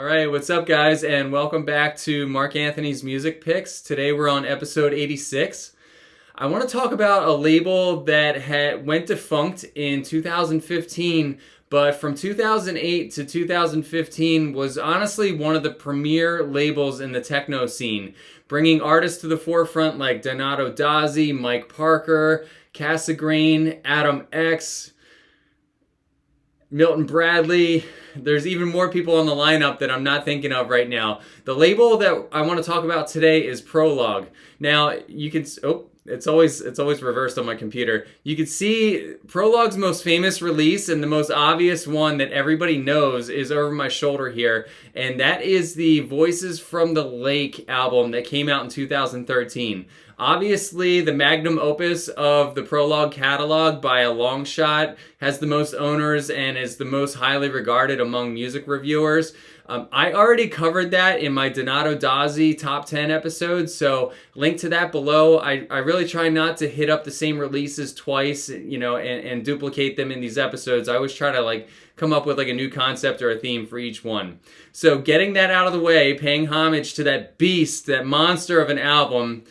All right, what's up, guys, and welcome back to Mark Anthony's Music Picks. Today we're on episode 86. I want to talk about a label that went defunct in 2015, but from 2008 to 2015 was honestly one of the premier labels in the techno scene, bringing artists to the forefront like Dozzy, Mike Parker, Casagreen, Adam X, Milton Bradley. There's even more people on the lineup that I'm not thinking of right now. The label that I want to talk about today is Prologue. Now, you can... it's always reversed on my computer. You can see Prologue's most famous release, and the most obvious one that everybody knows is over my shoulder here, and that is the Voices from the Lake album that came out in 2013. Obviously, the magnum opus of the Prologue catalog by a long shot, has the most owners and is the most highly regarded among music reviewers. I already covered that in my Dozzy top 10 episode, so link to that below. I really try not to hit up the same releases twice, and duplicate them in these episodes. I always try to come up with a new concept or a theme for each one. So getting that out of the way, paying homage to that beast, that monster of an album,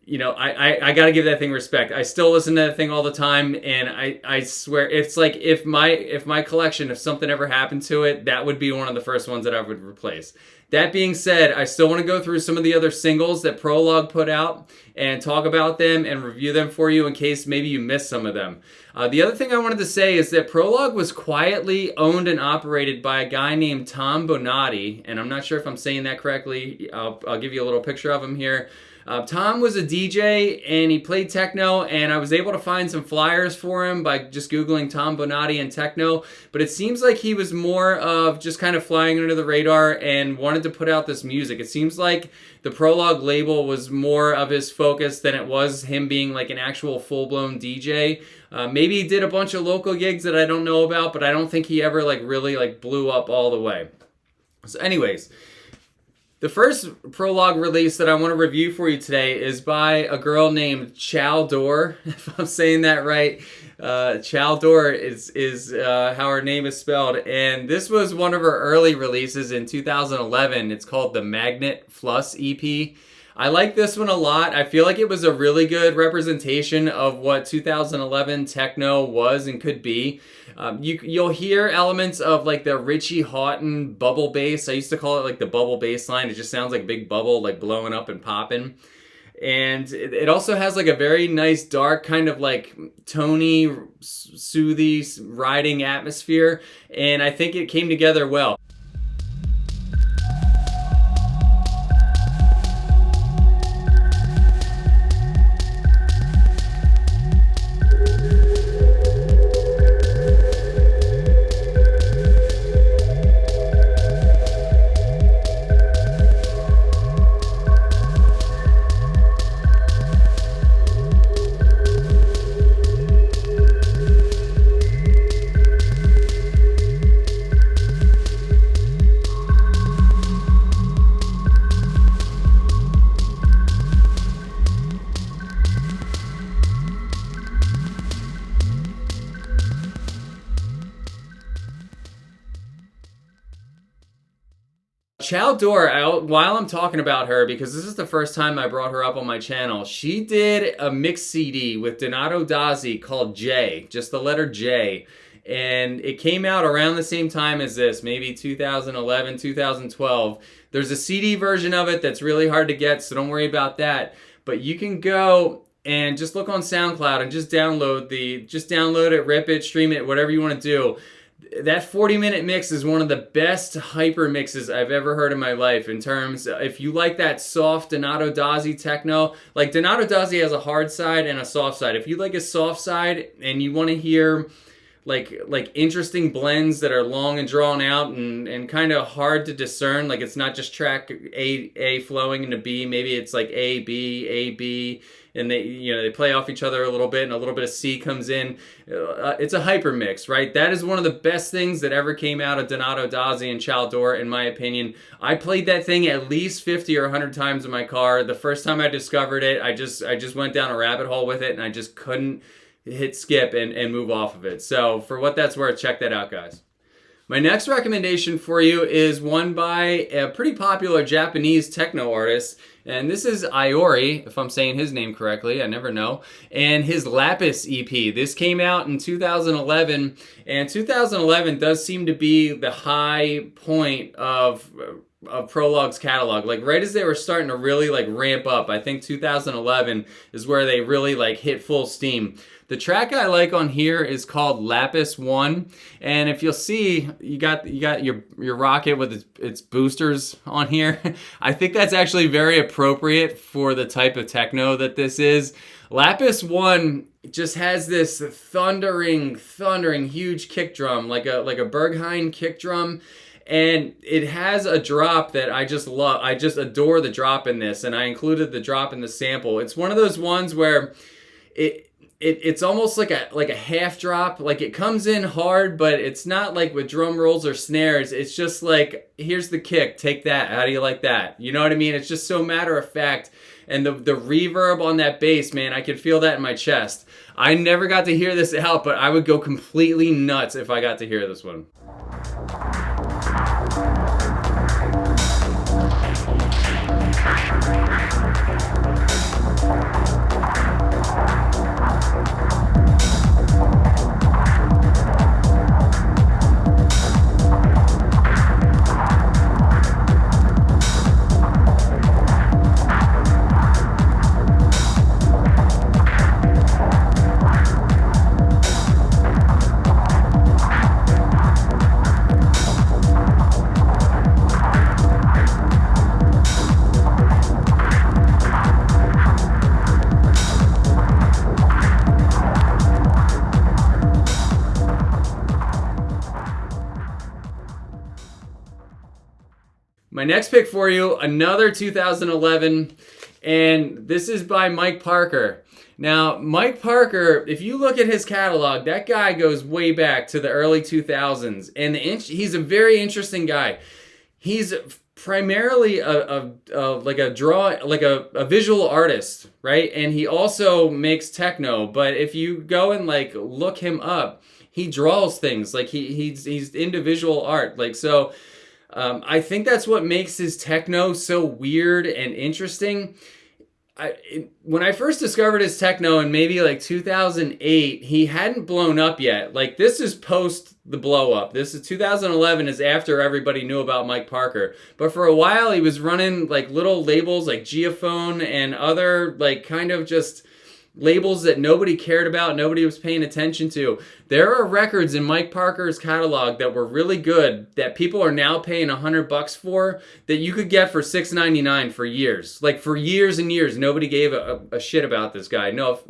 I gotta give that thing respect. I still listen to that thing all the time, and I swear, it's like if my collection, if something ever happened to it, that would be one of the first ones that I would replace. That being said, I still want to go through some of the other singles that Prologue put out and talk about them and review them for you in case maybe you missed some of them. The other thing I wanted to say is that Prologue was quietly owned and operated by a guy named Tom Bonatti, and I'm not sure if I'm saying that correctly. I'll give you a little picture of him here. Tom was a DJ and he played techno, and I was able to find some flyers for him by just Googling Tom Bonatti and techno, but it seems like he was more of just kind of flying under the radar and wanted to put out this music. It seems like the Prologue label was more of his focus than it was him being an actual full-blown DJ. Maybe he did a bunch of local gigs that I don't know about, but I don't think he ever really blew up all the way. So anyways, the first Prologue release that I want to review for you today is by a girl named Chal, if I'm saying that right. Chal is how her name is spelled, and this was one of her early releases in 2011. It's called the Magnet Plus EP. I like this one a lot. I feel like it was a really good representation of what 2011 techno was and could be. You'll hear elements of the Richie Houghton bubble bass. I used to call it the bubble bass line. It just sounds like a big bubble blowing up and popping. And it also has a very nice dark kind of tony, soothy, riding atmosphere. And I think it came together well. Chal, while I'm talking about her, because this is the first time I brought her up on my channel, she did a mix CD with Dozzy called J, just the letter J, and it came out around the same time as this, maybe 2011, 2012. There's a CD version of it that's really hard to get, so don't worry about that, but you can go and just look on SoundCloud and just download it, rip it, stream it, whatever you want to do. That 40-minute mix is one of the best hyper mixes I've ever heard in my life, in terms, if you like that soft Dozzy techno, Dozzy has a hard side and a soft side. If you like a soft side and you want to hear interesting blends that are long and drawn out and kind of hard to discern, it's not just track A flowing into B, maybe it's A, B, and they play off each other a little bit, and a little bit of C comes in. It's a hyper mix, right? That is one of the best things that ever came out of Dozzy and Chal, in my opinion. I played that thing at least 50 or 100 times in my car. The first time I discovered it, I just went down a rabbit hole with it, and I just couldn't hit skip and move off of it. So for what that's worth, check that out, guys. My next recommendation for you is one by a pretty popular Japanese techno artist, and this is Iori, if I'm saying his name correctly, I never know, and his Lapis EP. This came out in 2011, and 2011 does seem to be the high point of Prologue's catalog. Like right as they were starting to really like ramp up, I think 2011 is where they really like hit full steam. The track I like on here is called Lapis 1, and if you'll see, you got your rocket with its boosters on here. I think that's actually very appropriate for the type of techno that this is. Lapis 1 just has this thundering huge kick drum, like a Berghain kick drum. And it has a drop that I just love. I just adore the drop in this, and I included the drop in the sample. It's one of those ones where it's almost like a half drop. Like it comes in hard, but it's not like with drum rolls or snares. It's just like, here's the kick, take that. How do you like that? You know what I mean? It's just so matter of fact. And the reverb on that bass, man, I could feel that in my chest. I never got to hear this out, but I would go completely nuts if I got to hear this one. My next pick for you, another 2011, and this is by Mike Parker. Now, Mike Parker, if you look at his catalog, that guy goes way back to the early 2000s, and he's a very interesting guy. He's primarily a visual artist, right? And he also makes techno, but if you go and like look him up, he draws things, like he's into visual art, like so. I think that's what makes his techno so weird and interesting. When I first discovered his techno in maybe like 2008, he hadn't blown up yet. Like this is post the blow up. This is 2011 is after everybody knew about Mike Parker. But for a while he was running like little labels like Geophone and other like kind of just labels that nobody cared about, nobody was paying attention to. There are records in Mike Parker's catalog that were really good that people are now paying $100 for that you could get for $6.99 for years. Like for years and years, nobody gave a shit about this guy. No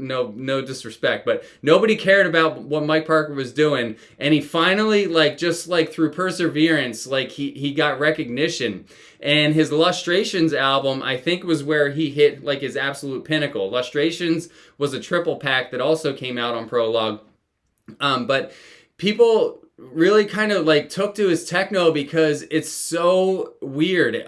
disrespect, but nobody cared about what Mike Parker was doing. And he finally, like just like through perseverance, like he got recognition. And his Lustrations album, I think, was where he hit like his absolute pinnacle. Lustrations was a triple pack that also came out on Prologue. But people really kind of like took to his techno because it's so weird.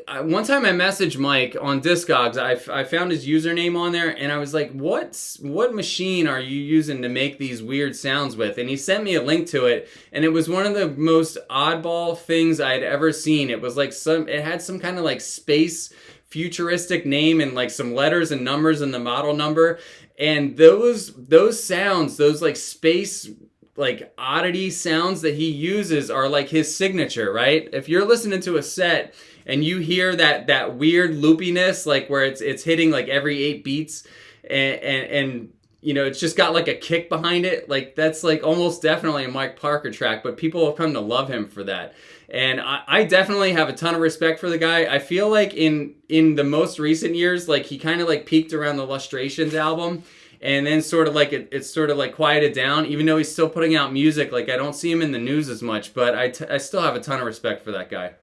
One time I messaged Mike on Discogs. I found his username on there, and I was like, what machine are you using to make these weird sounds with? And he sent me a link to it, and it was one of the most oddball things I had ever seen. It was like it had some kind of like space futuristic name and like some letters and numbers in the model number. And those sounds, those like space like oddity sounds that he uses are like his signature, right? If you're listening to a set and you hear that weird loopiness, like where it's hitting like every 8 beats and you know, it's just got like a kick behind it, like that's like almost definitely a Mike Parker track, but people have come to love him for that. And I definitely have a ton of respect for the guy. I feel like in the most recent years, like he kind of like peaked around the Lustrations album, and then sort of like it's sort of like quieted down, even though he's still putting out music. Like I don't see him in the news as much, but I still have a ton of respect for that guy.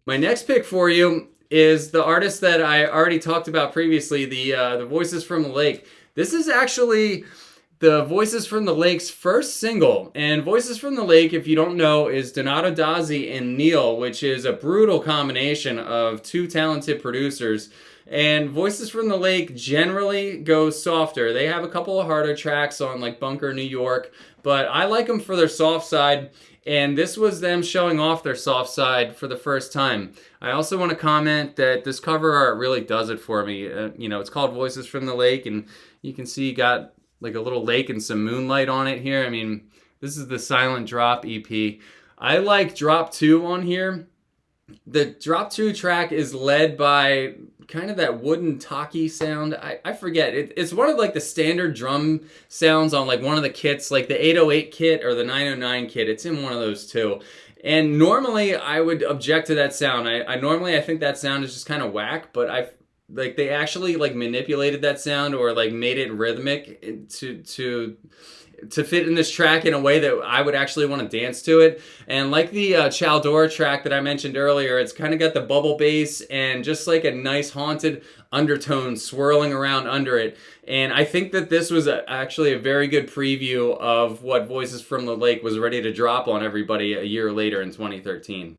My next pick for you is the artist that I already talked about previously, the Voices from the Lake. This is actually the Voices from the Lake's first single. And Voices from the Lake, if you don't know, is Donato Dozzy and Neil, which is a brutal combination of two talented producers. And Voices from the Lake generally goes softer. They have a couple of harder tracks on like Bunker, New York, but I like them for their soft side. And this was them showing off their soft side for the first time. I also want to comment that this cover art really does it for me. You know, it's called Voices from the Lake, and you can see got like a little lake and some moonlight on it here. I mean, this is the Silent Drop EP. I like Drop 2 on here. The Drop 2 track is led by kind of that wooden talkie sound. I forget. It's one of like the standard drum sounds on like one of the kits, like the 808 kit or the 909 kit. It's in one of those two. And normally I would object to that sound. I normally think that sound is just kind of whack, but like they actually like manipulated that sound or like made it rhythmic to fit in this track in a way that I would actually want to dance to it. And like the Chal track that I mentioned earlier, it's kind of got the bubble bass and just like a nice haunted undertone swirling around under it. And I think that this was actually a very good preview of what Voices from the Lake was ready to drop on everybody a year later in 2013.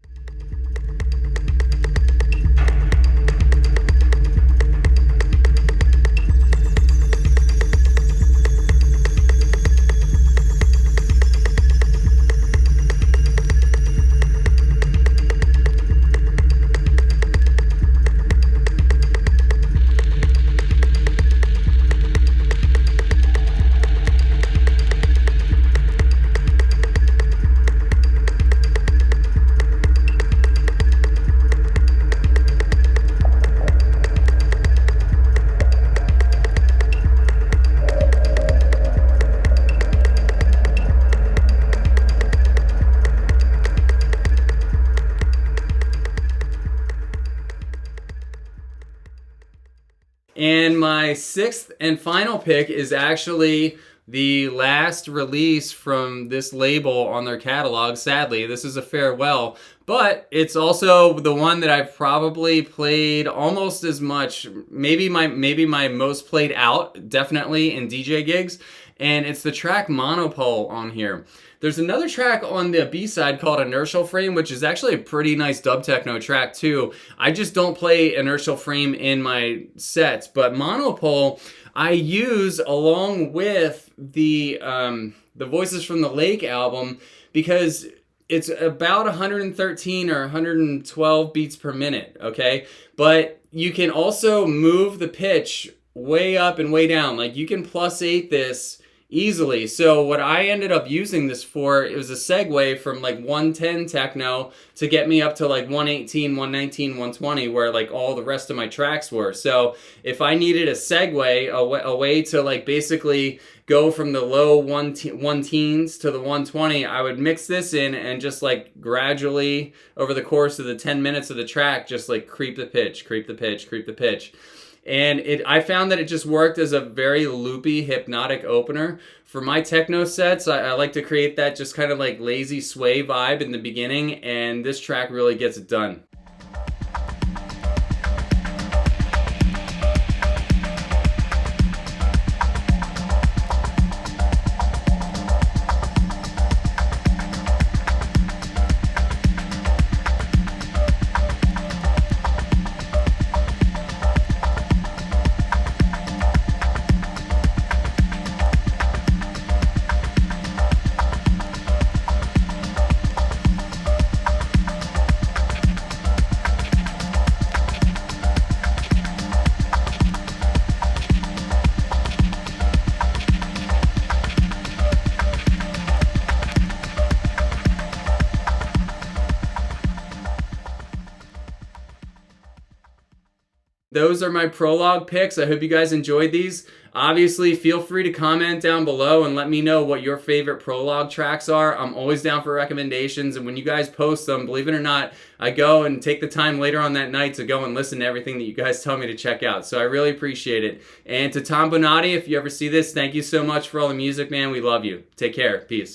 And my sixth and final pick is actually the last release from this label on their catalog. Sadly, this is a farewell, but it's also the one that I've probably played almost as much, maybe my most played out, definitely in DJ gigs, and it's the track Monopole on here. There's another track on the B-side called Inertial Frame, which is actually a pretty nice dub techno track too. I just don't play Inertial Frame in my sets, but Monopole I use along with the Voices from the Lake album because it's about 113 or 112 beats per minute, okay? But you can also move the pitch way up and way down. Like you can +8 this easily. So what I ended up using this for, it was a segue from like 110 techno to get me up to like 118, 119, 120 where like all the rest of my tracks were. So if I needed a segue, a way to like basically go from the low one teens to the 120, I would mix this in and just like gradually over the course of the 10 minutes of the track, just like creep the pitch, creep the pitch, creep the pitch. And I found that it just worked as a very loopy, hypnotic opener. For my techno sets, I like to create that just kind of like lazy sway vibe in the beginning, and this track really gets it done. Those are my Prologue picks. I hope you guys enjoyed these. Obviously, feel free to comment down below and let me know what your favorite Prologue tracks are. I'm always down for recommendations, and when you guys post them, believe it or not, I go and take the time later on that night to go and listen to everything that you guys tell me to check out. So I really appreciate it. And to Tom Bonatti, if you ever see this, thank you so much for all the music, man. We love you. Take care. Peace.